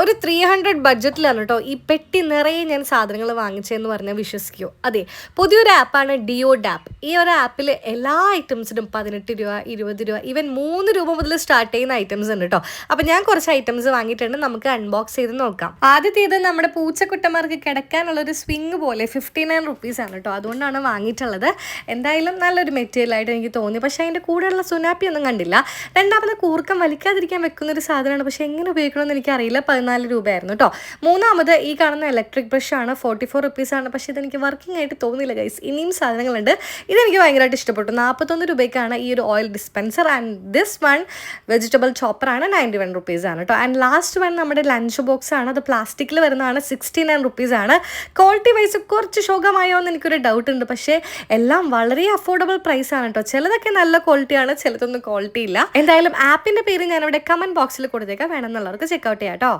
ഒരു 300 ബഡ്ജറ്റിലാണ് കേട്ടോ ഈ പെട്ടി നിറയെ ഞാൻ സാധനങ്ങൾ വാങ്ങിച്ചതെന്ന് പറഞ്ഞാൽ വിശ്വസിക്കുമോ? അതെ, പുതിയൊരു ആപ്പാണ് ഡിയോഡ് ആപ്പ്. ഈ ഒരു ആപ്പിൽ എല്ലാ ഐറ്റംസിനും 18 രൂപ, 20 രൂപ, ഈവൻ 3 രൂപ മുതൽ സ്റ്റാർട്ട് ചെയ്യുന്ന ഐറ്റംസ് ഉണ്ട് കേട്ടോ. അപ്പം ഞാൻ കുറച്ച് ഐറ്റംസ് വാങ്ങിയിട്ടുണ്ട്, നമുക്ക് അൺബോക്സ് ചെയ്ത് നോക്കാം. ആദ്യത്തേത് നമ്മുടെ പൂച്ചക്കുട്ടന്മാർക്ക് കിടക്കാനുള്ളൊരു സ്വിങ് പോലെ 59 റുപ്പീസാണ് കേട്ടോ. അതുകൊണ്ടാണ് വാങ്ങിയിട്ടുള്ളത്. എന്തായാലും നല്ലൊരു മെറ്റീരിയലായിട്ട് എനിക്ക് തോന്നി. പക്ഷേ അതിൻ്റെ കൂടെയുള്ള സുനാപ്പി ഒന്നും കണ്ടില്ല. രണ്ടാമത് കൂർക്കം വലിക്കാതിരിക്കാൻ വെക്കുന്നൊരു സാധനമാണ്, പക്ഷേ എങ്ങനെ ഉപയോഗിക്കണമെന്ന് എനിക്കറിയില്ല. 14 രൂപയായിരുന്നു കേട്ടോ. മൂന്നാമത് ഈ കാണുന്ന ഇലക്ട്രിക് ബ്രഷാണ്, 44 റുപ്പീസാണ്. പക്ഷേ ഇതെനിക്ക് വർക്കിംഗ് ആയിട്ട് തോന്നിയില്ല ഗൈസ്. ഇനിയും സാധനങ്ങളുണ്ട്. ഇതെനിക്ക് ഭയങ്കരമായിട്ട് ഇഷ്ടപ്പെട്ടു. 41 രൂപയ്ക്കാണ് ഈ ഒരു oil dispenser. And this one vegetable ചോപ്പറാണ്, 91 റുപ്പീസാണ് കേട്ടോ. ആൻഡ് ലാസ്റ്റ് വൺ നമ്മുടെ ലഞ്ച് ബോക്സ് ആണ്. അത് പ്ലാസ്റ്റിക്കിൽ വരുന്നതാണ്, 69 റുപ്പീസാണ്. ക്വാളിറ്റി വൈസ് കുറച്ച് ശോകമായോ എന്ന് എനിക്കൊരു ഡൗട്ട് ഉണ്ട്. പക്ഷേ എല്ലാം വളരെ അഫോർഡബിൾ പ്രൈസാണ് കേട്ടോ. ചിലതൊക്കെ നല്ല ക്വാളിറ്റിയാണ്, ചിലതൊന്നും ക്വാളിറ്റി ഇല്ല. എന്തായാലും ആപ്പിൻ്റെ പേര് ഞാനിവിടെ കമൻറ്റ് ബോക്സിൽ കൊടുത്തേക്കാം, വേണമെന്നുള്ളവർക്ക് ചെക്കൗട്ട് ചെയ്യാം കേട്ടോ.